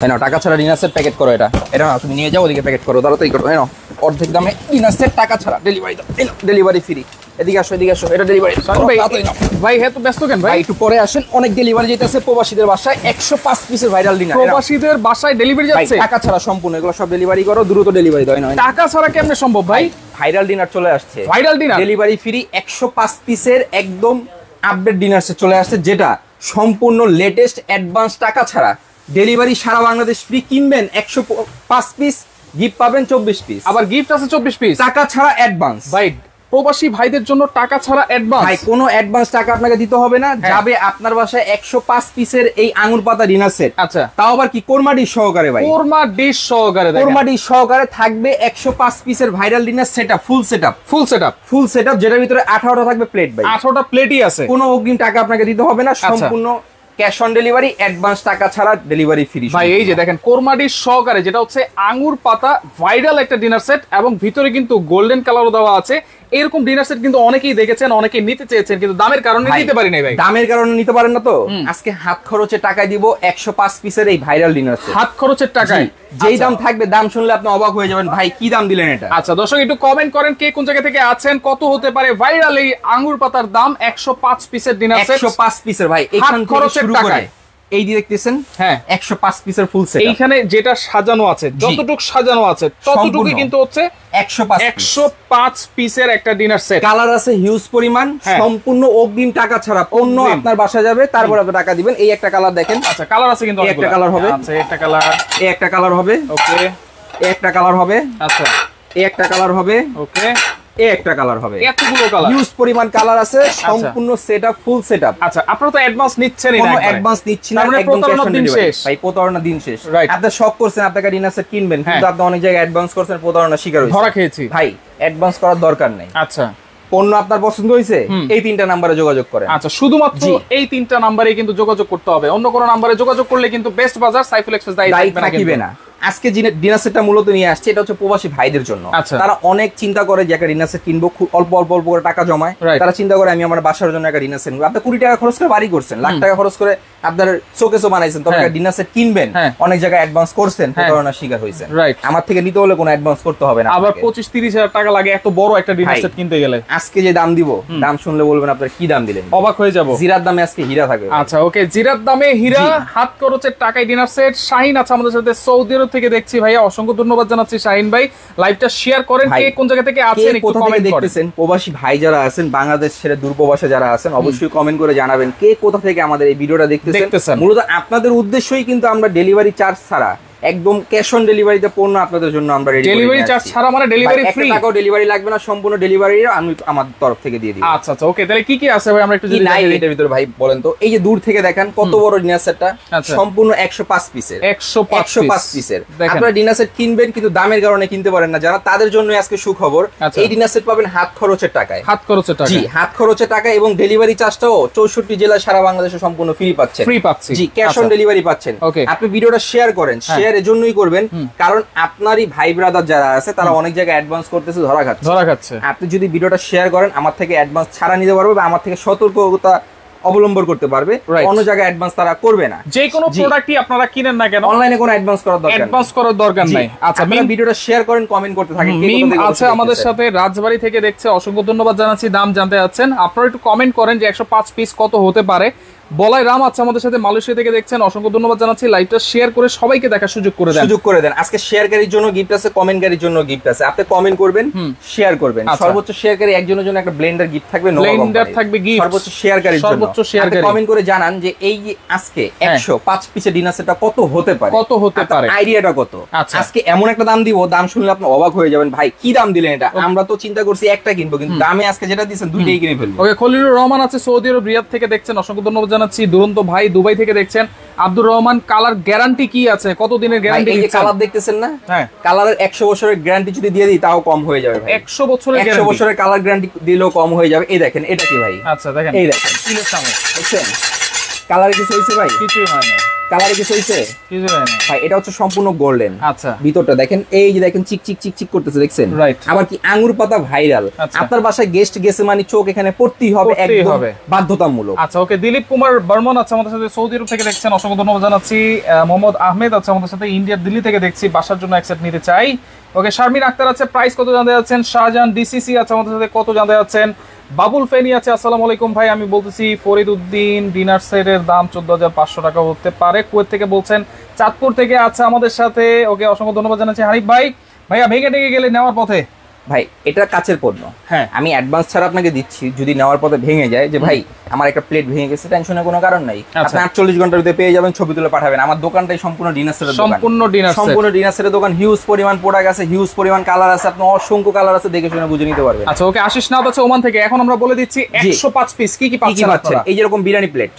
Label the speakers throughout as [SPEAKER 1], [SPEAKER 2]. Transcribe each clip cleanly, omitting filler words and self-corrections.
[SPEAKER 1] তাই না, টাকা ছাড়া ডিনার সেট প্যাকেট করো। এটা না, তুমি নিয়ে যাও ওদিকে প্যাকেট করো, তাড়াতাড়ি করো। হ্যাঁ, অর্ধেক দামে ডিনার সেট টাকা ছাড়া, ডেলিভারি দাও, ডেলিভারি ফ্রি। এদিকে আসো, এদিকে আসো, এটা ডেলিভারি
[SPEAKER 2] ভাই। হ্যাঁ, তো ব্যস্ত কেন ভাই?
[SPEAKER 1] একটু পরে আসেন, অনেক ডেলিভারি যেতেছে প্রবাসীদের বাসায়। 105 পিসের ভাইরাল ডিনার,
[SPEAKER 2] প্রবাসীদের বাসায় ডেলিভারি যাচ্ছে
[SPEAKER 1] টাকা ছাড়া সম্পূর্ণ। এগুলো সব ডেলিভারি করো, দ্রুত ডেলিভারি দাও। না,
[SPEAKER 2] টাকা ছাড়া কেমনে সম্ভব ভাই?
[SPEAKER 1] ভাইরাল ডিনার চলে আসছে,
[SPEAKER 2] ভাইরাল ডিনার
[SPEAKER 1] ডেলিভারি ফ্রি। 105 পিসের একদম আপডেট ডিনার সেট চলে আসছে, যেটা সম্পূর্ণ লেটেস্ট, অ্যাডভান্স, টাকা ছাড়া ডেলিভারি সারা বাংলাদেশ ফ্রি। কিনবেন 105 পিস, গিফট পাবেন 24 পিস,
[SPEAKER 2] আবার গিফট আছে 24 পিস,
[SPEAKER 1] টাকা ছাড়া অ্যাডভান্স।
[SPEAKER 2] ভাই প্রবাসী ভাইদের জন্য টাকা ছাড়া অ্যাডভান্স।
[SPEAKER 1] ভাই কোনো অ্যাডভান্স টাকা আপনাকে দিতে হবে না, যাবে আপনার বাসায় 105 পিসের এই আঙ্গুর পাতা ডিনার সেট।
[SPEAKER 2] আচ্ছা,
[SPEAKER 1] তাও আবার কি কোরমা ডিশ সহকারে ভাই,
[SPEAKER 2] কোরমা ডিশ সহকারে।
[SPEAKER 1] কোরমা ডিশ সহকারে থাকবে 105 পিসের viral dinner setup, full setup, যেটার ভিতরে 18টা থাকবে প্লেট। ভাই
[SPEAKER 2] 18টা প্লেটই আছে,
[SPEAKER 1] কোনো অগ্রিম টাকা আপনাকে দিতে হবে না, সম্পূর্ণ ক্যাশ অন ডেলিভারি, অ্যাডভান্স টাকা ছাড়া ডেলিভারি ফ্রি।
[SPEAKER 2] ভাই এই যে দেখেন কোরমা ডিশ সহকারে, যেটা হচ্ছে আঙ্গুর পাতা ভাইরাল একটা ডিনার সেট, এবং ভিতরে কিন্তু গোল্ডেন কালারও দেওয়া আছে। এরকম ডিনার সেট কিন্তু অনেকেই দেখেছেন, অনেকেই নিতে চেয়েছেন, কিন্তু দামের কারণে নিতে পারি নাই ভাই।
[SPEAKER 1] দামের কারণে নিতে পারেন না তো, আজকে হাত খরচে টাকায় দিব 105 পিসের এই ভাইরাল ডিনার সেট।
[SPEAKER 2] হাত খরচের টাকায়
[SPEAKER 1] যেই দাম থাকবে, দাম শুনলে আপনি অবাক হয়ে যাবেন, ভাই কি দাম দিলেন এটা।
[SPEAKER 2] আচ্ছা দর্শক, একটু কমেন্ট করেন কে কোন জায়গা থেকে আছেন, কত হতে পারে ভাইরাল এই আঙ্গুর পাতার দাম। 105 পিসের ডিনার সেট,
[SPEAKER 1] 105 পিসের ভাই, এখান থেকে শুরু করে এই যে দেখতেছেন,
[SPEAKER 2] হ্যাঁ
[SPEAKER 1] 105 পিসের ফুল সেট।
[SPEAKER 2] এইখানে যেটা সাজানো আছে, যতটুকু সাজানো আছে ততটুকুই কিন্তু হচ্ছে 105 পিসের একটা ডিনার সেট।
[SPEAKER 1] কালার আছে হিউজ পরিমাণ, সম্পূর্ণ অগ্রিম টাকা ছাড়া পণ্য আপনার বাসা যাবে, তারপর আপনি টাকা দিবেন। এই একটা কালার দেখেন,
[SPEAKER 2] আচ্ছা কালার আছে কিন্তু
[SPEAKER 1] একটা কালার হবে,
[SPEAKER 2] আচ্ছা একটা কালার,
[SPEAKER 1] এই একটা কালার হবে,
[SPEAKER 2] ওকে
[SPEAKER 1] একটা কালার হবে,
[SPEAKER 2] আচ্ছা
[SPEAKER 1] এই একটা কালার হবে,
[SPEAKER 2] ওকে
[SPEAKER 1] এই একটা কালার হবে।
[SPEAKER 2] এতগুলো কালার,
[SPEAKER 1] হিউজ পরিমাণ কালার আছে, সম্পূর্ণ সেটআপ, ফুল সেটআপ।
[SPEAKER 2] আচ্ছা আপনারা তো অ্যাডভান্স নিচ্ছেনই না,
[SPEAKER 1] কোনো অ্যাডভান্স নিচ্ছি না, একদম ক্যাশ অন ডেলিভারি। ভাই প্রতারণার দিন শেষ। আপনি শক করছেন আপনাকে ডিনার সেট কিনবেন, কিন্তু আপনি অনেক জায়গায় অ্যাডভান্স করছেন, প্রতারণার শিকার হয়েছেন,
[SPEAKER 2] ধরা খেয়েছি।
[SPEAKER 1] ভাই অ্যাডভান্স করার দরকার নাই।
[SPEAKER 2] আচ্ছা
[SPEAKER 1] পণ্য আপনার পছন্দ হয়েছে, এই 3টা নম্বরে যোগাযোগ করেন।
[SPEAKER 2] আচ্ছা শুধুমাত্র এই 3টা নম্বরে কিন্তু যোগাযোগ করতে হবে, অন্য কোনো নম্বরে যোগাযোগ করলে কিন্তু বেস্ট বাজার সাইফুল এক্সপ্রেস দায়ী থাকবে না।
[SPEAKER 1] আজকে ডিনার সেটটা মূলত নিয়ে আসছে, এটা হচ্ছে প্রবাসী ভাইদের জন্য। তারা অনেক চিন্তা করে যে একটা ডিনার সেট কিনবো, খুব অল্প অল্প অল্প করে টাকা জমায়। তারা চিন্তা করে আমি আমার বাসার জন্য একটা ডিনার সেট কিনবো। আপনি 20 টাকা খরচ করে বাড়ি করছেন, লাখ টাকা খরচ করে আপনার শোকেসও বানাইছেন, তবে একটা ডিনার সেট কিনবেন, অনেক জায়গায় অ্যাডভান্স করছেন, প্রতারণার শিকার হয়েছেন। আমার থেকে নিতে হলে কোনো অ্যাডভান্স করতে হবে না,
[SPEAKER 2] আবার 25-30 হাজার টাকা লাগে এত বড় একটা ডিনার সেট কিনতে গেলে।
[SPEAKER 1] আজকে যে দাম দিব, দাম শুনলে বলবেন আপনারা কি দাম দিলেন,
[SPEAKER 2] অবাক হয়ে যাব।
[SPEAKER 1] জিরার দামে আজকে হীরা থাকবে।
[SPEAKER 2] আচ্ছা ওকে, জিরার দামে হীরা, হাত খরচের টাকায় ডিনার সেট। শাহিন আছে আমাদের সাথে সৌদি আরব থেকে, দেখছি ভাইয়া, অসংখ্য ধন্যবাদ জানাচ্ছি শাহিন ভাই। লাইভটা শেয়ার করেন, কে কোন জায়গা থেকে আছেন একটু কমেন্ট
[SPEAKER 1] দেখতেছেন। প্রবাসী ভাই যারা আছেন, বাংলাদেশ ছেড়ে দূরপ্রবাসে যারা আছেন, অবশ্যই কমেন্ট করে জানাবেন কে কোথা থেকে আমাদের এই ভিডিওটা দেখতেছেন। মূলত আপনাদের উদ্দেশ্যই কিন্তু আমরা ডেলিভারি চার্জ ছাড়া একদম ক্যাশ অন ডেলিভারিতে পণ্য আপনাদের জন্য আমরা রেডি করি।
[SPEAKER 2] ডেলিভারি চার্জ ছাড়া মানে ডেলিভারি ফ্রি,
[SPEAKER 1] একটা টাকাও ডেলিভারি লাগবে না, সম্পূর্ণ ডেলিভারি আমি আমাদের তরফ থেকে দিয়ে দিই।
[SPEAKER 2] আচ্ছা আচ্ছা ওকে, তাহলে কি কি আছে ভাই আমরা একটু যদি
[SPEAKER 1] নাই এটার ভিতরে ভাই বলেন তো। এই যে দূর থেকে দেখেন কত বড় ডিনার সেটটা, সম্পূর্ণ 105 পিসের, 105 পিসের। আপনারা ডিনার সেট কিনবেন, কিন্তু দামের কারণে কিনতে পারেন না যারা, তাদের জন্য আজকে সুখবর। এই ডিনার সেট পাবেন হাত খরচের টাকায়,
[SPEAKER 2] হাত খরচের টাকা,
[SPEAKER 1] জি হাত খরচের টাকা, এবং ডেলিভারি চার্জটাও 64 জেলা সারা বাংলাদেশে সম্পূর্ণ ফ্রি পাচ্ছেন, জি ক্যাশ অন ডেলিভারি পাচ্ছেন। আপনি ভিডিওটা শেয়ার করেন, শেয়ার এজন্যই করবেন কারণ আপনারই ভাই ব্রাদার যারা আছে তারা অনেক জায়গায় অ্যাডভান্স করতেছে, ধরা খাচ্ছে। আপনি যদি ভিডিওটা শেয়ার করেন, আমার থেকে অ্যাডভান্স ছাড়া নিতে পারবে, বা আমার থেকে সতর্কতা অবলম্বন করতে পারবে, অন্য জায়গায় অ্যাডভান্স তারা করবে না।
[SPEAKER 2] যে কোনো প্রোডাক্টই আপনারা কিনেন না কেন,
[SPEAKER 1] অনলাইনে কোনো অ্যাডভান্স করার দরকার
[SPEAKER 2] নাই। আচ্ছা
[SPEAKER 1] ভিডিওটা শেয়ার করেন, কমেন্ট করতে থাকেন।
[SPEAKER 2] মিম আছে আমাদের সাথে, রাজবাড়ী থেকে দেখছে, অসংখ্য ধন্যবাদ জানাচ্ছি। দাম জানতে যাচ্ছেন, আপনারা একটু কমেন্ট করেন যে 105 পিস কত হতে পারে। বলাই রাম আছে আমাদের সাথে, মালয়েশিয়া থেকে দেখছেন, অসংখ্য ধন্যবাদ জানাচ্ছি। লাইভটা শেয়ার করে সবাইকে দেখার সুযোগ করে দেন। আজকে শেয়ারকারীর জন্য গিফট আছে, কমেন্টকারীর জন্য গিফট আছে। আপনি কমেন্ট করবেন, শেয়ার করবেন, সর্বোচ্চ শেয়ারকারী একজনের জন্য একটা ব্লেন্ডার গিফট থাকবে, ব্লেন্ডার থাকবে গিফট, সর্বোচ্চ শেয়ারকারীর জন্য। কমেন্ট করে জানান যে এই আজকে 105 পিসের ডিনার সেটটা কত হতে পারে, আইডিয়াটা কত। আজকে এমন একটা দাম দিব, দাম শুনলে আপনি অবাক হয়ে যাবেন, ভাই কি দাম দিলেন এটা। আমরা তো চিন্তা করছি একটা কিনবো, কিন্তু দামে আজকে যেটা দিয়েছেন দুইটাই কিনে ফেলবো। ওকে, খলিলুর রহমান আছে সৌদি আরব রিয়াদ থেকে দেখছেন, অসংখ্য ধন্যবাদ জানাচ্ছি। দুরন্ত ভাই দুবাই থেকে দেখছেন। আব্দুর রহমান, কালার গ্যারান্টি কি আছে, কত দিনের গ্যারান্টি? এই যে কালার দেখতেছেন না, কালারের 100 বছরের গ্যারান্টি যদি দিয়ে দিই তাও কম হয়ে যাবে ভাই। 100 বছরের কালার গ্যারান্টি দিলেও কম হয়ে যাবে। এই দেখেন, এটা কি ভাই? আচ্ছা দেখেন, এই দেখেন, দেখছেন কালার কিছু হয়েছে ভাই? কিছুই হয় না।
[SPEAKER 1] কালারে কিছু হইছে?
[SPEAKER 2] কিছু হয় না
[SPEAKER 1] ভাই, এটা হচ্ছে সম্পূর্ণ গোল্ডেন।
[SPEAKER 2] আচ্ছা,
[SPEAKER 1] ভিতরটা দেখেন, এই যে দেখেন চিক চিক চিক চিক করতেছে, দেখছেন?
[SPEAKER 2] রাইট।
[SPEAKER 1] আবার কি আঙ্গুর পাতা ভাইরাল। আপনার বাসায় গেস্ট গেছে মানে চোখ এখানে পড়তেই হবে, একদম বাধ্যতামূলক।
[SPEAKER 2] আচ্ছা, ওকে। দিলীপ কুমার বর্মন আছে আমাদের সাথে, সৌদি আরব থেকে দেখছেন, অসংখ্য ধন্যবাদ জানাচ্ছি। মোহাম্মদ আহমেদ আছে আমাদের সাথে, ইন্ডিয়ার দিল্লি থেকে দেখছি, বাসার জন্য এক সেট নিতে চাই। ওকে, শারমিন আক্তার আছে, প্রাইস কত জানতে যাচ্ছেন? শাহজাহান ডিসিসি আছে আমাদের সাথে, কত জানতে যাচ্ছেন? বাবুল ফেনি আছে, আসসালামু আলাইকুম ভাই, আমি বলতেছি ফরিদ উদ্দিন ডিনার সেটের দাম 14,500 টাকা হতে পারে। কুয়েত থেকে বলছেন, চাঁদপুর থেকে আছে আমাদের সাথে। ওকে, অসংখ্য ধন্যবাদ জানাচ্ছি। হানিফ ভাই, ভাইয়া ভেঙে টেঙে গেলে নেওয়ার পথে?
[SPEAKER 1] ভাই, এটা কাচের পণ্য, হ্যাঁ, আমি অ্যাডভান্স ছাড়া আপনাকে দিচ্ছি। যদি নেওয়ার পথে ভেঙে যায়, যে ভাই আমার একটা প্লেট ভেঙে গেছে, টেনশনের কোনো কারণ নাই। আপনি 48 ঘন্টার ভিতরে পেয়ে যাবেন, ছবি তুলে পাঠাবেন। আমার দোকানটাই সম্পূর্ণ ডিনার সেটের দোকান, সম্পূর্ণ ডিনার সেটের দোকান। হিউজ পরিমাণ প্রোডাক্ট আছে, হিউজ পরিমাণ কালার আছে, আপনি অসংখ্য কালার আছে, দেখে শুনে বুঝে নিতে পারবেন।
[SPEAKER 2] আচ্ছা, ওকে। আশিস নাথ আছে ওমান থেকে, এখন আমরা বলে দিচ্ছি 105 পিস কি কি পাচ্ছেন।
[SPEAKER 1] এই যেরকম বিরিয়ানি প্লেট,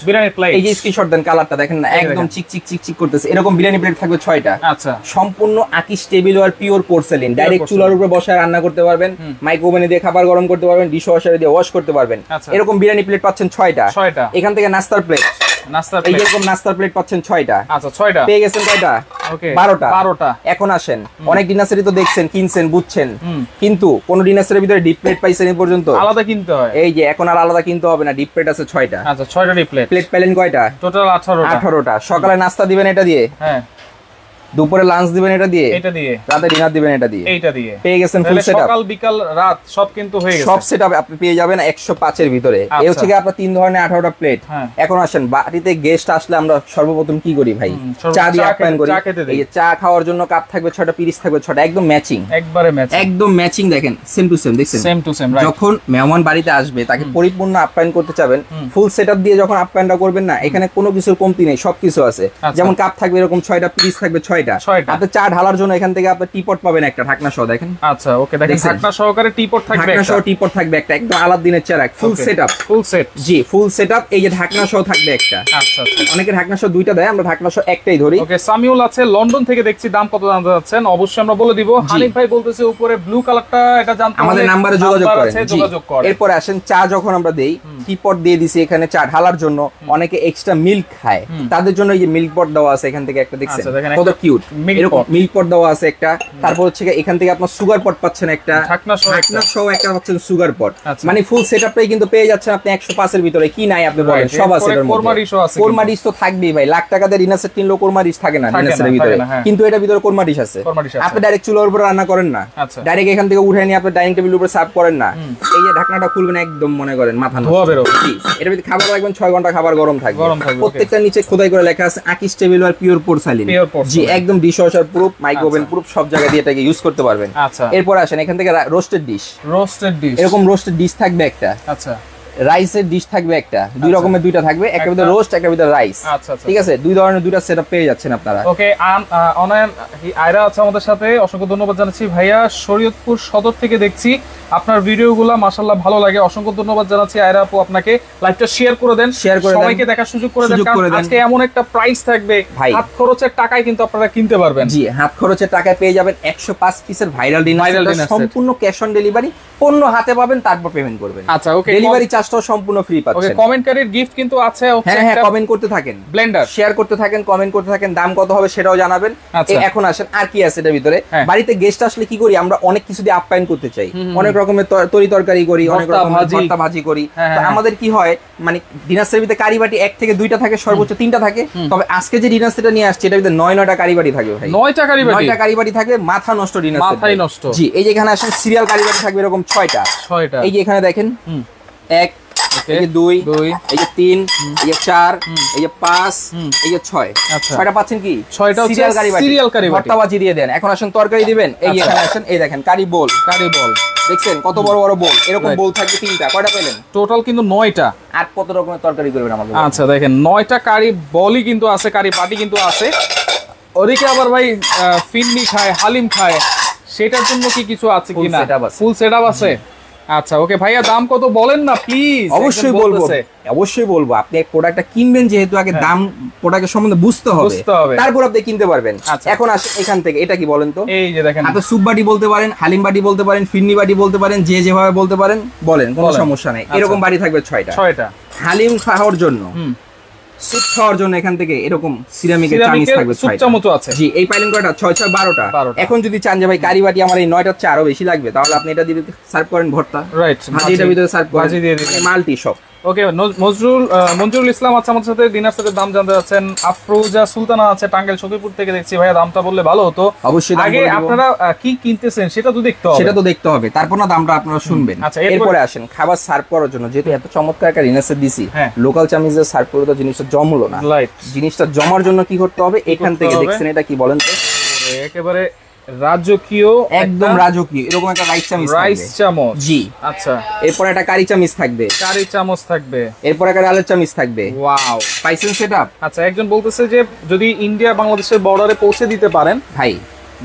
[SPEAKER 1] এই যে স্ক্রিনশট দেন, কালারটা দেখেন না, একদম চিক চিক চিক চিক করতেছে। এরকম বিরিয়ানি প্লেট থাকবে 6টা।
[SPEAKER 2] আচ্ছা,
[SPEAKER 1] সম্পূর্ণ আকিস টেবিলওয়্যার পিওর পোর্সেলিন, ডাইরেক্ট চুলার উপরে বসায় রান্না করতে পারবেন, মাইক্রোওভেনে দিয়ে খাবার গরম করতে পারবেন, ডিশ ওয়াশারে দিয়ে ওয়াশ করতে পারবেন। এরকম বিরিয়ানি প্লেট পাচ্ছেন 6টা। এখান থেকে নাস্তার প্লেট, এই যেরকম নাস্তার প্লেট পাচ্ছেন 6টা।
[SPEAKER 2] আচ্ছা, 6টা
[SPEAKER 1] পেয়ে গেছেন কয়টা?
[SPEAKER 2] ওকে,
[SPEAKER 1] 12টা। এখন আসেন, অনেক ডিনার তো দেখছেন, কিনছেন, বুঝছেন, কিন্তু কোন ডিনার সেটের ভিতরে ডিপ প্লেট পাইছেন এই পর্যন্ত?
[SPEAKER 2] আলাদা কিনতে হয়।
[SPEAKER 1] এই যে এখন আর আলাদা কিনতে হবে না, ডিপ প্লেট আছে 6টা।
[SPEAKER 2] আচ্ছা, 6টা ডিপ প্লেট।
[SPEAKER 1] প্লেট পেলেন কয়টা?
[SPEAKER 2] টোটাল
[SPEAKER 1] 18টা। সকালে নাস্তা দিবেন এটা দিয়ে, হ্যাঁ, দুপুরে লাঞ্চ দিবেন এটা দিয়ে, রাতে ডিনার দিবেন এটা দিয়ে, এইটা দিয়ে। পেয়ে গেছেন ফুল সেটআপ,
[SPEAKER 2] সকাল বিকাল রাত সব কিন্তু হয়ে গেছে।
[SPEAKER 1] সব সেটআপ আপনি পেয়ে যাবেন 105 এর ভিতরে। এই হচ্ছে কি আপনার 3 ধরনের 18টা প্লেট। এখন আসেন, বাড়িতে গেস্ট আসলে আমরা সর্বপ্রথম কি করি ভাই? চা দিয়ে আপ্যায়ন করি। এই যে চা খাওয়ার জন্য কাপ থাকবে 6টা, পিরিচ থাকবে 6টা, একদম ম্যাচিং,
[SPEAKER 2] একবারে ম্যাচিং,
[SPEAKER 1] একদম ম্যাচিং। দেখেন, সেম টু সেম, দেখছেন?
[SPEAKER 2] Same to same.
[SPEAKER 1] যখন মেহমান বাড়িতে আসবে, তাকে পরিপূর্ণ আপ্যায়ন করতে চাবেন, ফুল সেটআপ দিয়ে যখন আপ্যায়নটা করবেন না, এখানে কোনো কিছুর কমতি নেই, সবকিছু আছে। যেমন কাপ থাকবে এরকম 6টা, পিরিচ থাকবে 6টা। আপনি চা ঢালার জন্য এখান থেকে আপনি টিপট পাবেন একটা, ঢাকনা সহ, দেখেন।
[SPEAKER 2] আচ্ছা, ওকে, দেখেন ঢাকনা সহকারে টিপট থাকবে,
[SPEAKER 1] ঢাকনা সহ টিপট থাকবে একটা, একদম আলাদিনের চেরাক, ফুল সেটআপ,
[SPEAKER 2] ফুল সেট।
[SPEAKER 1] জি, ফুল সেটআপ। এই যে ঢাকনা সহ থাকবে একটা। আচ্ছা আচ্ছা, অনেকে ঢাকনা সহ 2টা দেয়, আমরা ঢাকনা সহ একটাই ধরি।
[SPEAKER 2] ওকে, সামিউল আছে লন্ডন থেকে দেখছি, দাম কত জানতে চাচ্ছেন? অবশ্যই আমরা বলে দিব। হানিফ ভাই বলতেছে উপরে ব্লু কালারটা, এটা জানতে
[SPEAKER 1] আমাদের নম্বরে যোগাযোগ করেন। এরপর আসেন, চা যখন আমরা দেই, টিপট দিয়ে দিছি এখানে চা ঢালার জন্য। অনেকে এক্সট্রা মিল্ক খায়, তাদের জন্য এই যে মিল্ক পট দেওয়া আছে এখান থেকে একটা, দেখছেন কত কিউট, এরকম মিল্ক পট দেওয়া আছে একটা। তারপর হচ্ছে এখান থেকে আপনার সুগার পট পাচ্ছেন একটা, ঢাকনা সহ একটা পাচ্ছেন সুগার পট। মানে ফুল সেটআপটাই কিন্তু পেয়ে যাচ্ছেন আপনি 105 এর ভিতরে। কি নাই আপনি বলেন? সব আছে এর মধ্যে। কোরমা ডিশ তো থাকবেই ভাই, লাখ টাকা দিয়ে ডিনার সেট কিনলেও কোরমা ডিশ থাকে না ডিনার সেটের ভিতরে, কিন্তু এটার ভিতরে কোরমা ডিশ আছে। আপনি ডাইরেক্ট চুলার উপরে রান্না করেন না, ডাইরেক্ট এখান থেকে উঠে নিয়ে আপনি ডাইনিং টেবিলের উপরে সার্ভ করেন না। এই যে ঢাকনাটা খুলবেন, একদম মনে করেন মাথা ধোয়া বের হবে। এটার ভিতরে খাবার রাখবেন 6 ঘন্টা, খাবার গরম থাকবে। প্রত্যেকটা নিচে খোদাই করে লেখা আছে আকিস টেবিলওয়্যার পিওর পোর্সেলিন। জি, একদম dishwasher proof, micro oven proof, সব জায়গায় দিয়ে এটাকে ইউজ করতে পারবেন। আচ্ছা, এরপর আসেন এখান থেকে রোস্টেড ডিশ, এরকম রোস্টেড ডিশ থাকবে একটা। আচ্ছা, রাইসের ডিশ থাকবে একটা, দুই রকমের দুইটা থাকবে, একটা ভিতরে রোস্ট, একটা ভিতরে রাইস। ঠিক আছে, দুই ধরনের দুইটা সেটআপ পেয়ে যাচ্ছেন আপনারা।
[SPEAKER 2] ওকে, অনলাইন আয়রা আছে আমাদের সাথে, অসংখ্য ধন্যবাদ জানাচ্ছি। ভাইয়া শরীয়তপুর সদর থেকে দেখছি, আপনার ভিডিওগুলো মাশাআল্লাহ ভালো লাগে, অসংখ্য ধন্যবাদ জানাচ্ছি। আয়রা আপু, আপনাকে লাইভটা শেয়ার করে দেন, সবাইকে দেখার সুযোগ করে দেন, কারণ আজকে এমন একটা প্রাইস থাকবে, হাত খরচের টাকায় কিন্তু আপনারা কিনতে পারবেন।
[SPEAKER 1] জি, হাত খরচের টাকায় পেয়ে যাবেন 105 পিসের ভাইরাল ডিনার, সম্পূর্ণ ক্যাশ অন ডেলিভারি, পণ্য হাতে পাবেন, তারপর পেমেন্ট করবেন। আচ্ছা, ওকে, ডেলিভারি চার্জটাও সম্পূর্ণ ফ্রি পাচ্ছেন।
[SPEAKER 2] ওকে, কমেন্টকারীর গিফট কিন্তু আছে।
[SPEAKER 1] হ্যাঁ হ্যাঁ, কমেন্ট করতে থাকেন, ব্লেন্ডার শেয়ার করতে থাকেন, কমেন্ট করতে থাকেন, দাম কত হবে সেটাও জানাবেন। এখন আসেন, আর কি আছে এটার ভিতরে? বাড়িতে গেস্ট আসলে কি করি আমরা? অনেক কিছু দিয়ে আপ্যায়ন করতে চাই, অনেক রকমের তরকারি করি, অনেক রকমের ভর্তা ভাজি করি। তো আমাদের কি হয়, মানে ডিনার সেটের ভিতরে কারি বাটি 1 থেকে 2টা থাকে, সর্বোচ্চ 3টা থাকে। তবে আজকে যে ডিনার সেটটা নিয়ে আসছে, এটার ভিতরে 9টা কারি বাটি থাকবে ভাই, 9টা কারি বাটি থাকবে, মাথা নষ্ট ডিনার সেট, মাথাই নষ্ট। জি, এই যে এখানে আসেন, সিরিয়াল কারি বাটি থাকবে এরকম 6টা। এই যে এখানে দেখেন, 1, এই যে 2, এই যে 3, এই যে 4, এই যে 5, এই যে 6, 6টা পাচ্ছেন কি? 6টা সিরিয়াল কারি বাটি, ভর্তা ভাজি দিয়ে দেন। এখন আসেন তরকারি দিবেন, এই এখানে আসেন, এই দেখেন কারি বোল, দেখছেন কত বড় বড় বোল, এরকম বোল থাকবে 3টা। কয়টা পেলেন? টোটাল কিন্তু 9টা। আর কত রকমের তরকারি করবেন আমাদের? আচ্ছা, দেখেন 9টা কারি বলই কিন্তু আছে, কারি বাটি কিন্তু আছে। ওদিকে আবার ভাই ফিন্নি খায়, হালিম খায়, সেটার জন্য কি কিছু আছে কিনা? ফুল সেটআপ আছে। আচ্ছা, ওকে ভাইয়া, দাম কত বলেন না প্লিজ। অবশ্যই বলবো, অবশ্যই বলবো। আপনি এক প্রোডাক্টটা কিনবেন, যেহেতু আগে দাম প্রোডাক্টের সম্বন্ধে বুঝতে হবে, তারপর আপনি কিনতে পারবেন। এখন আসেন এখান থেকে, এটা কি বলেন তো? এই যে দেখেন, আপনি স্যুপ বাটি বলতে পারেন, হালিম বাটি বলতে পারেন, ফিন্নি বাটি বলতে পারেন, যে যেভাবে বলতে পারেন বলেন, কোনো সমস্যা নেই। এরকম বাটি থাকবে 6টা। হালিম খাওয়ার জন্য স্যুপ খাওয়ার জন্য এখান থেকে এরকম সিরামিকের চামচ থাকবে,
[SPEAKER 2] স্যুপ চামচও আছে।
[SPEAKER 1] জি, এই পাইলিং কয়টা 6 6 12টা। এখন যদি চান যে ভাই কারি বাটি আমার এই 9টার চেয়ে আরো বেশি লাগবে, তাহলে আপনি এটা দিয়ে সার্ভ করেন ভর্তা,
[SPEAKER 2] রাইট,
[SPEAKER 1] ভাজিটার ভিতরে সার্ভ করেন, ভাজি দিয়ে দিবেন, মাল্টি সব।
[SPEAKER 2] ওকে, মঞ্জুরুল ইসলাম আছে আমাদের সাথে, ডিনার সেটের দাম জানতে যাচ্ছেন। আফরোজা সুলতানা আছে টাঙ্গাইল সখীপুর থেকে দেখছি। ভাইয়া দামটা বললে ভালো হতো।
[SPEAKER 1] অবশ্যই,
[SPEAKER 2] আগে আপনারা কি কিনতেছেন সেটা তো দেখতে হবে,
[SPEAKER 1] সেটা তো দেখতে হবে, তারপর না দামটা আপনারা শুনবেন।
[SPEAKER 2] আচ্ছা,
[SPEAKER 1] এরপরে আসেন খাবার সার্ভ করার জন্য, যেহেতু এত চমৎকার একটা ডিনার সেট দিছি, লোকাল চামিজে সার্ভ করে তো জিনিসটা জমলো না। জিনিসটা জমার জন্য কি করতে হবে, এখান থেকে দেখছেন এটা কি বলেন তো,
[SPEAKER 2] একেবারে রাজকীয়,
[SPEAKER 1] একদম রাজকীয় এরকম একটা রাইস
[SPEAKER 2] চামচ।
[SPEAKER 1] জি,
[SPEAKER 2] আচ্ছা।
[SPEAKER 1] এরপর একটা কারি চামচ থাকবে, এরপর একটা ডালের চামচ থাকবে।
[SPEAKER 2] ওয়াও,
[SPEAKER 1] পাইছেন সেটআপ।
[SPEAKER 2] আচ্ছা, একজন বলতেছে যে যদি ইন্ডিয়া বাংলাদেশের বর্ডারে পৌঁছে দিতে পারেন।
[SPEAKER 1] ভাই,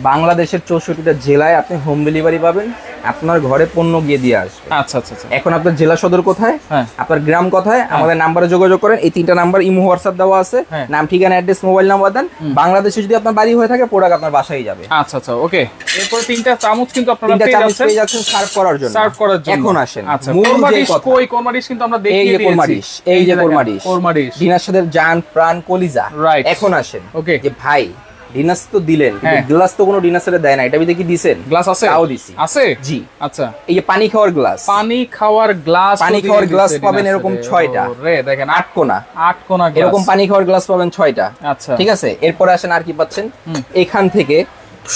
[SPEAKER 1] বাংলাদেশের 64টা জেলায় আপনি হোম ডেলিভারি পাবেন, আপনার ঘরে পণ্য গিয়ে দিয়ে আসবে।
[SPEAKER 2] আচ্ছা আচ্ছা।
[SPEAKER 1] এখন আপনার জেলা সদর কোথায়, আপনার গ্রাম কোথায়, আমাদের নাম্বারে যোগাযোগ করেন। এই 3টা নাম্বার ইমো হোয়াটসঅ্যাপ দেওয়া আছে, নাম ঠিকানা অ্যাড্রেস মোবাইল নাম্বার দেন। বাংলাদেশে যদি আপনার বাড়ি হয়ে থাকে, প্রোডাক্ট আপনার বাসায় যাবে।
[SPEAKER 2] আচ্ছা আচ্ছা, ওকে। এরপর 3টা চামচ কিন্তু আপনারা পেয়ে যাচ্ছেন
[SPEAKER 1] সার্ভ করার জন্য। এখন আসেন,
[SPEAKER 2] আচ্ছা, কোরমাডিশ কই? কোরমাডিশ কিন্তু আমরা দেখিয়ে দিয়েছি।
[SPEAKER 1] এই যে কোরমাডিশ ডিনার সাথে জান প্রাণ কলিজা। এখন আসেন, ওকে, যে ভাই ডিনাস তো দিলেন, গ্লাস তো কোনো ডিনাসেরে দেয় না, এটা ভিতরে কি দিবেন?
[SPEAKER 2] গ্লাস আছে?
[SPEAKER 1] তাও দিছি।
[SPEAKER 2] আছে?
[SPEAKER 1] জি।
[SPEAKER 2] আচ্ছা,
[SPEAKER 1] এই যে পানি খাওয়ার গ্লাস,
[SPEAKER 2] পানি খাওয়ার গ্লাস
[SPEAKER 1] পাবেন এরকম 6টা।
[SPEAKER 2] রে দেখেন,
[SPEAKER 1] 8 কোণা
[SPEAKER 2] গ্লাস,
[SPEAKER 1] এরকম পানি খাওয়ার গ্লাস পাবেন 6টা।
[SPEAKER 2] আচ্ছা,
[SPEAKER 1] ঠিক আছে। এরপরে আসেন আর কি পাচ্ছেন, এখান থেকে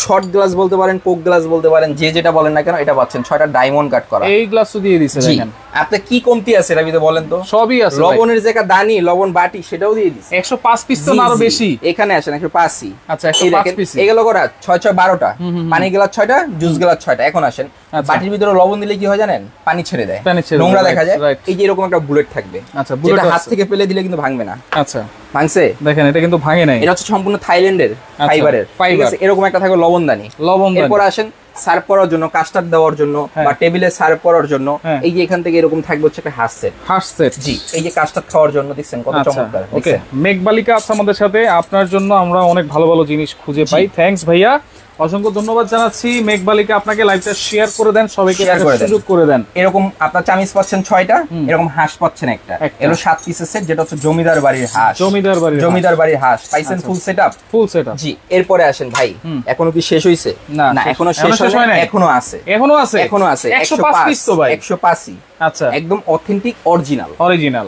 [SPEAKER 1] শর্ট গ্লাস বলতে পারেন, কোক গ্লাস বলতে পারেন, যে যেটা বলেন না কেন, এটা পাচ্ছেন 6টা ডায়মন্ড কাট করা।
[SPEAKER 2] এই গ্লাসও দিয়ে দিয়েছে দেখেন।
[SPEAKER 1] আপনি কি কমতি আছে এর ভিতরে বলেন তো?
[SPEAKER 2] সবই আছে।
[SPEAKER 1] লবণের যে দানি, লবণ বাটি, সেটাও দিয়ে দিয়েছে।
[SPEAKER 2] 105 পিস তো আরো বেশি।
[SPEAKER 1] এখানে আসেন 105।
[SPEAKER 2] আচ্ছা, 105 পিস।
[SPEAKER 1] এগুলো করা 6 6 12টা, পানি গ্লাস 6টা, জুস গ্লাস 6টা। এখন আসেন, বাটির ভিতরে লবণ দিলে কি হয় জানেন? পানি ছেড়ে দেয়, নোংরা দেখা যায়। এই যে এরকম একটা বুলেট থাকবে। আচ্ছা, বুলেট হাত থেকে ফেলে দিলে কিন্তু ভাঙবে না।
[SPEAKER 2] আচ্ছা,
[SPEAKER 1] ভাঙছে
[SPEAKER 2] দেখেন, এটা কিন্তু ভাঙে নাই।
[SPEAKER 1] এটা হচ্ছে সম্পূর্ণ থাইল্যান্ডের ফাইবারের। ঠিক আছে, এরকম একটা থাকবে লবণদানি। এরপর আসেন সার্ভ করার জন্য, কাস্টার্ড দেওয়ার জন্য বা টেবিলে সার্ভ করার জন্য, এই যে এখান থেকে এরকম থাকবে হচ্ছে একটা হাঁস সেট। জি, এই যে কাস্টার্ড খাওয়ার জন্য দেখছেন কত চমৎকার।
[SPEAKER 2] ওকে, মেঘবালিকা আছে আমাদের সাথে। আপনার জন্য আমরা অনেক ভালো ভালো জিনিস খুঁজে পাই। থ্যাঙ্কস ভাইয়া, অসংখ্য ধন্যবাদ জানাচ্ছি। মেঘবালিকা আপনাকে লাইভটা শেয়ার করে দেন, সবাইকে সুযোগ করে দেন।
[SPEAKER 1] এরকম আপনার চামিচ পাচ্ছেন 6টা, এরকম হাঁস পাচ্ছেন একটা। এর 7 পিসের সেট, যেটা হচ্ছে জমিদার বাড়ির হাঁস। জমিদার বাড়ির হাঁস পাইছেন ফুল সেটআপ। জি। এরপরে আসেন ভাই, এখনো কি শেষ হইছে? না, এখনো শেষ হয় না, এখনো আছে।
[SPEAKER 2] 105 পিস তো ভাই,
[SPEAKER 1] 105।
[SPEAKER 2] আচ্ছা,
[SPEAKER 1] একদম অথেন্টিক অরিজিনাল।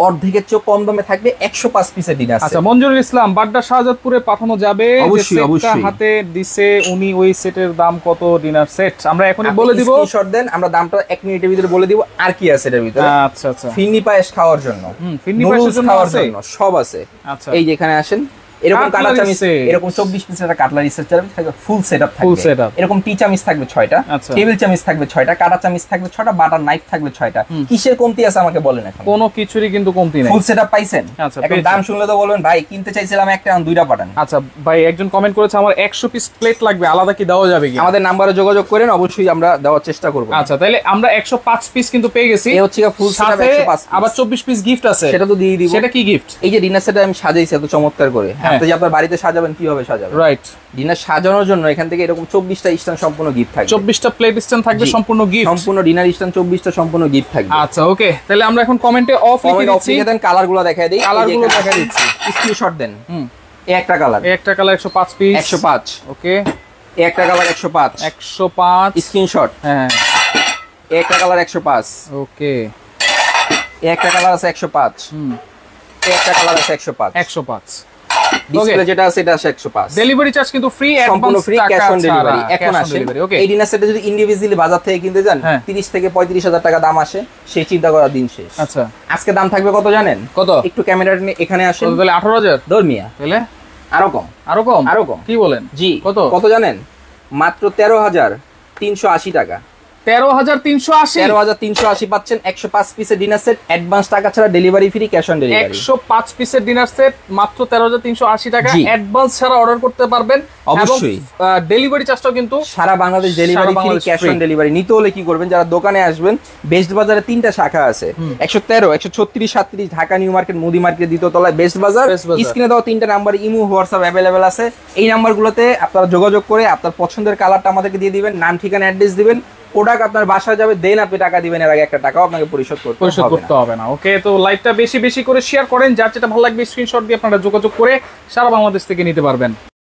[SPEAKER 1] অর্ধেকের চেয়ে কম দামে থাকবে 105 পিসের ডিনার সেট।
[SPEAKER 2] আচ্ছা, মঞ্জুরুল ইসলাম, বাড্ডা শাহজাদপুরে পাঠানো যাবে।
[SPEAKER 1] অবশ্যই।
[SPEAKER 2] হাতে দিছে উনি, ওই সেটের দাম কত? ডিনার সেট আমরা এখনই বলে দিব।
[SPEAKER 1] স্ক্রিনশট দেন, আমরা দামটা 1 মিনিটের ভিতরে বলে দিব। আর কি আছে এর ভিতরে?
[SPEAKER 2] আচ্ছা আচ্ছা,
[SPEAKER 1] ফিরনি পায়েস খাওয়ার জন্য,
[SPEAKER 2] ফিরনি পায়েসের জন্য আছে,
[SPEAKER 1] সব আছে।
[SPEAKER 2] আচ্ছা,
[SPEAKER 1] এই যে এখানে আসেন, এরকম কাটা চামিচ, এরকম 24 পিসের একটা কাটলারি সেট থাকবে, ফুল সেটআপ থাকবে। এরকম টি চামিচ থাকবে 6টা, টেবিল চামিচ থাকবে 6টা, কাটা চামিচ থাকবে 6টা, বাটার নাইফ থাকবে 6টা। কিসের কমতি আছে আমাকে বলেন এখন?
[SPEAKER 2] কোনো কিছুরই কিন্তু কমতি নাই।
[SPEAKER 1] ফুল সেটআপ পাইছেন। এখন দাম শুনলে তো বলবেন ভাই কিনতে চাইছিলাম একটা, আর 2টা পাঠান।
[SPEAKER 2] আচ্ছা ভাই, একজন কমেন্ট করেছে আমার 100 পিস প্লেট লাগবে, আলাদা কি দেওয়া যাবে কি?
[SPEAKER 1] আমাদের নম্বরে যোগাযোগ করেন, অবশ্যই আমরা দেওয়ার চেষ্টা করব।
[SPEAKER 2] আচ্ছা, তাহলে আমরা 105 পিস কিন্তু পেয়ে গেছি।
[SPEAKER 1] এই হচ্ছে ফুল সেটআপ 105।
[SPEAKER 2] আবার 24 পিস গিফট আছে,
[SPEAKER 1] সেটা তো দিয়ে দিব।
[SPEAKER 2] সেটা কি গিফট?
[SPEAKER 1] এই যে ডিনার সেট আমি সাজাইছি এত চমৎকার করে, আপনি যে আপনার বাড়িতে সাজাবেন, কিভাবে সাজাবেন?
[SPEAKER 2] রাইট,
[SPEAKER 1] ডিনার সাজানোর জন্য এখান থেকে এরকম 24টা স্ট্যান্ড সম্পূর্ণ গিফট থাকবে।
[SPEAKER 2] 24টা প্লেট স্ট্যান্ড থাকবে সম্পূর্ণ গিফট,
[SPEAKER 1] সম্পূর্ণ ডিনার স্ট্যান্ড 24টা সম্পূর্ণ গিফট থাকবে।
[SPEAKER 2] আচ্ছা, ওকে, তাহলে আমরা এখন কমেন্টে অফ লিখে দিচ্ছি।
[SPEAKER 1] দেন, কালারগুলো দেখায় দেই। কালারগুলো দেখায় দিচ্ছি, স্ক্রিনশট দেন। এই একটা কালার,
[SPEAKER 2] 105 পিস,
[SPEAKER 1] 105।
[SPEAKER 2] ওকে,
[SPEAKER 1] এই একটা কালার 105 স্ক্রিনশট। হ্যাঁ, এই একটা কালার 105,
[SPEAKER 2] ওকে।
[SPEAKER 1] এই একটা কালার আছে 105, এই একটা কালার আছে 105। ডিসপ্লে যেটা আছে এটা আছে 105।
[SPEAKER 2] ডেলিভারি চার্জ কিন্তু ফ্রি,
[SPEAKER 1] সম্পূর্ণ ফ্রি, ক্যাশ অন ডেলিভারি। এখন আসেন, এই ডিনার সেটটা যদি ইন্ডিভিজুয়ালি বাজার থেকে কিনতে যান, 30 থেকে 35,000 টাকা দাম আসে, সেই চিন্তা করার দিন শেষ।
[SPEAKER 2] আচ্ছা, আজকে
[SPEAKER 1] দাম থাকবে কত জানেন? কত? একটু ক্যামেরা নিয়ে এখানে আসেন।
[SPEAKER 2] তাহলে 18,000
[SPEAKER 1] দরমিয়া, তাহলে আরো কম। কি বলেন? জি, কত জানেন? মাত্র 13,380 টাকা। 13,380 পাচ্ছেন 105 পিসের ডিনার সেট, অ্যাডভান্স টাকা ছাড়া, delivery free, cash on delivery.
[SPEAKER 2] 105 পিসের ডিনার সেট মাত্র 13,380 টাকা, অ্যাডভান্স ছাড়া অর্ডার করতে পারবেন।
[SPEAKER 1] অবশ্যই
[SPEAKER 2] ডেলিভারি চার্জটাও কিন্তু
[SPEAKER 1] সারা Bangladesh delivery free, cash on delivery. নিতে হলে কি করবেন? যারা দোকানে আসবেন, বেস্ট বাজারে 3টা শাখা আছে, 113, 136, 37, ঢাকা নিউ মার্কেট, মুদি মার্কেট, দ্বিতীয় তলায় বেস্ট বাজার। স্ক্রিনে দেওয়া 3টা নাম্বার ইমো, হোয়াটসঅ্যাপ অ্যাভেলেবেল আছে। এই নাম্বারগুলোতে আপনারা যোগাযোগ করে আপনার পছন্দের কালারটা আমাদেরকে দিয়ে দিবেন, নাম ঠিকানা অ্যাড্রেস দিবেন, প্রোডাক্ট আপনার বাসায় যাবে, দেন আপনি টাকা দিবেন, এর আগে একটা টাকাও আপনাকে পরিশোধ করতে
[SPEAKER 2] হবে না। ওকে, তো লাইভটা বেশি বেশি করে শেয়ার করেন, যার যেটা ভালো লাগবে স্ক্রিনশট দিয়ে আপনারা যোগাযোগ করে সারা বাংলাদেশ থেকে নিতে পারবেন।